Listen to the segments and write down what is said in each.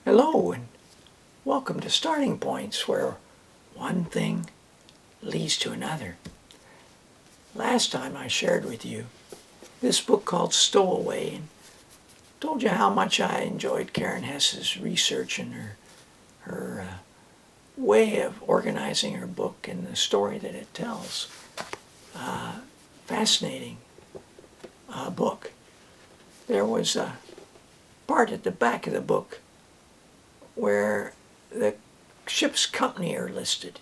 Hello and welcome to Starting Points, where one thing leads to another. Last time I shared with you this book called Stowaway and told you how much I enjoyed Karen Hess's research and her way of organizing her book and the story that it tells. Fascinating book. There was a part at the back of the book where the ship's company are listed.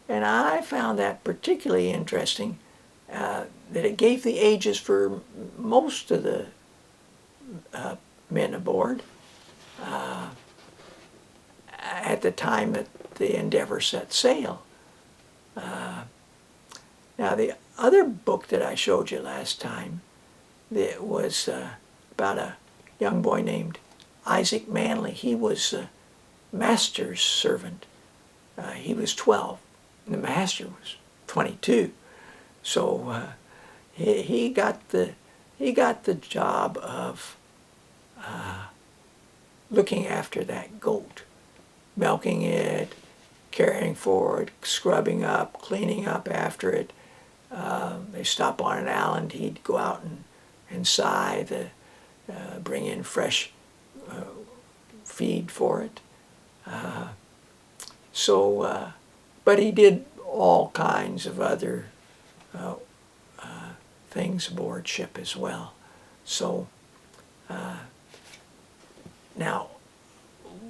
And I found that particularly interesting, that it gave the ages for most of the men aboard at the time that the Endeavour set sail. Now the other book that I showed you last time, that was about a young boy named Isaac Manley. He was master's servant. He was 12, and the master was 22. So he got the job of looking after that goat, milking it, caring for it, scrubbing up, cleaning up after it. They stop on an island, he'd go out and scythe, bring in fresh feed for it. But he did all kinds of other things aboard ship as well. So now,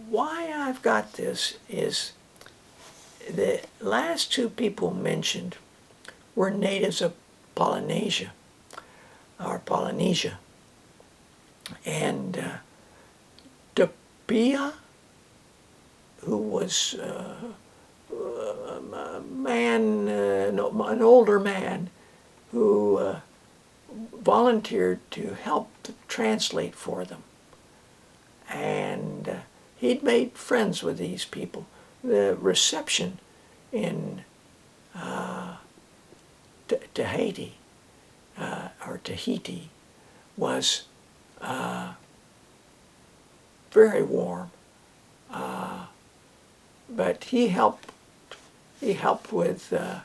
why I've got this is the last two people mentioned were natives of Polynesia, and Tapia, who was a man, an older man, who volunteered to help translate for them. And he'd made friends with these people. The reception in Tahiti was very warm. But he helped with that,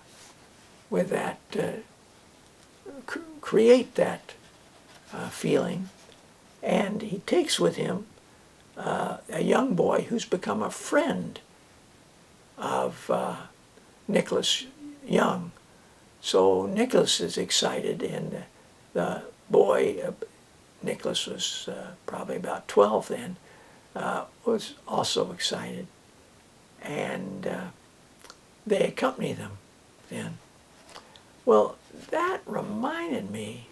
create that feeling, and he takes with him a young boy who's become a friend of Nicholas Young. So Nicholas is excited, and the boy, Nicholas was probably about 12 then, was also excited. And they accompany them then. Well, that reminded me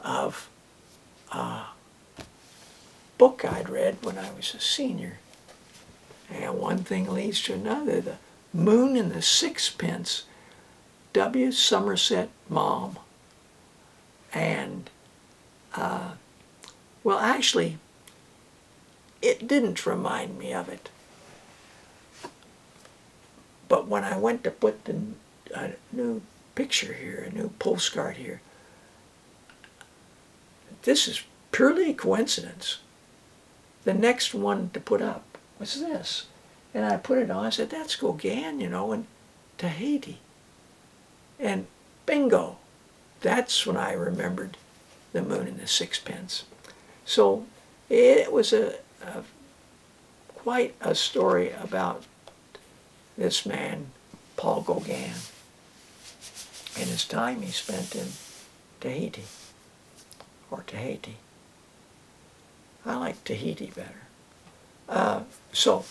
of a book I'd read when I was a senior. And one thing leads to another. The Moon and the Sixpence, W. Somerset Maugham. And, well, actually, it didn't remind me of it. But when I went to put a new picture here, a new postcard here, this is purely a coincidence. The next one to put up was this. And I put it on, I said, that's Gauguin, in Tahiti. And bingo, that's when I remembered the Moon and the Sixpence. So it was quite a story about this man, Paul Gauguin, and his time he spent in Tahiti. I like Tahiti better. So,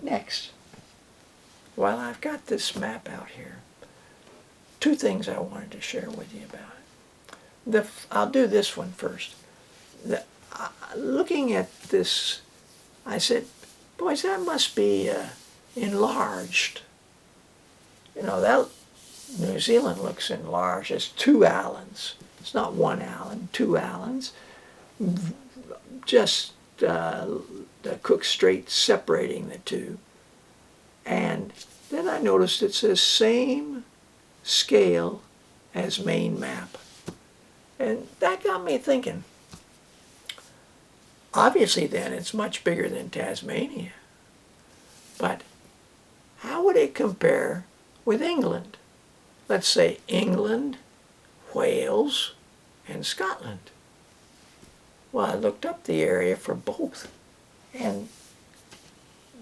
next, while I've got this map out here, two things I wanted to share with you about it. I'll do this one first. Looking at this, I said, boys, that must be enlarged. That New Zealand looks enlarged. It's 2 islands. It's not 1 island, 2 islands. Just the Cook Strait separating the two. And then I noticed it says same scale as main map. And that got me thinking, obviously then it's much bigger than Tasmania. But how would it compare with England? Let's say England, Wales, and Scotland. Well, I looked up the area for both, and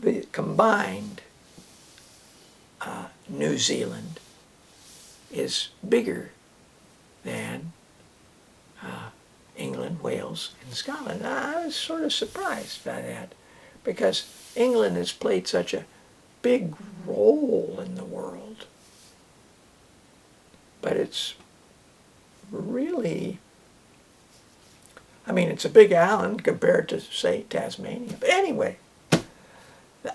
the combined New Zealand is bigger than England, Wales, and Scotland. I was sort of surprised by that because England has played such a big role in the world. But it's really, I mean, it's a big island compared to, say, Tasmania. But anyway, the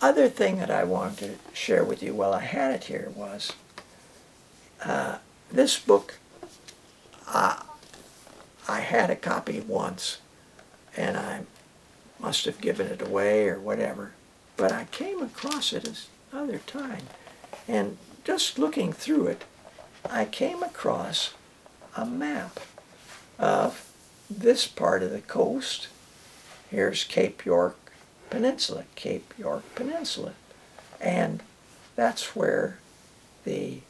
other thing that I wanted to share with you while I had it here was this book. I had a copy once, and I must have given it away or whatever, but I came across it this other time, and just looking through it, I came across a map of this part of the coast. Here's Cape York Peninsula, and that's where the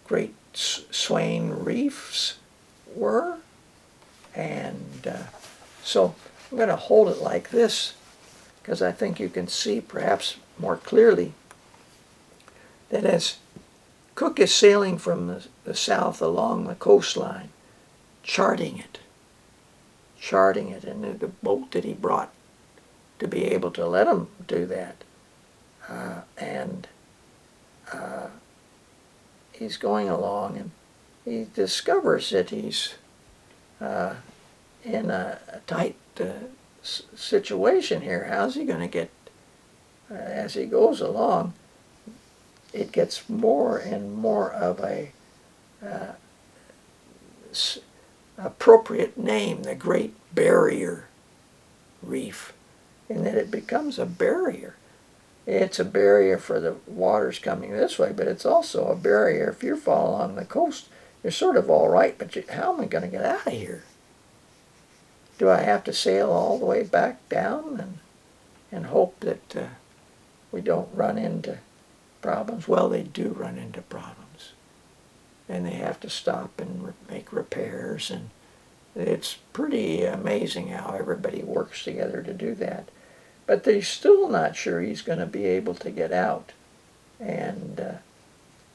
Great Swain Reefs were, and so I'm going to hold it like this because I think you can see perhaps more clearly that as Cook is sailing from the south along the coastline, charting it, and the boat that he brought to be able to let him do that, and he's going along, and he discovers that he's in a tight situation here. How's he going to get, as he goes along, it gets more and more of a appropriate name, the Great Barrier Reef, and that it becomes a barrier. It's a barrier for the waters coming this way, but it's also a barrier if you fall on the coast. You're sort of all right, but how am I going to get out of here? Do I have to sail all the way back down and hope that we don't run into problems? Well, they do run into problems, and they have to stop and make repairs, and it's pretty amazing how everybody works together to do that. But they're still not sure he's going to be able to get out, and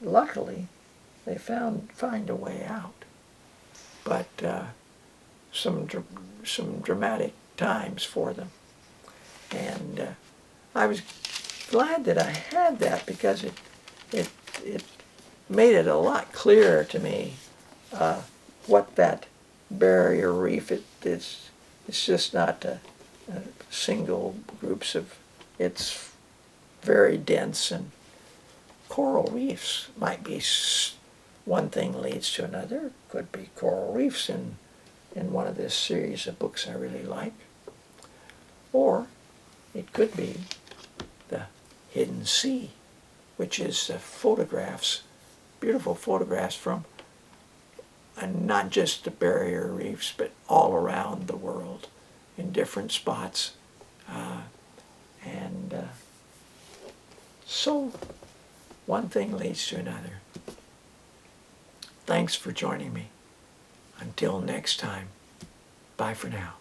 luckily they find a way out. But some dramatic times for them, and I was glad that I had that because it made it a lot clearer to me what that barrier reef is. It's just not single groups of, it's very dense, and coral reefs might be one thing leads to another. Could be coral reefs in one of this series of books I really like, or it could be the hidden sea, which is photographs, beautiful photographs from not just the barrier reefs, but all around the world in different spots. So one thing leads to another. Thanks for joining me. Until next time, bye for now.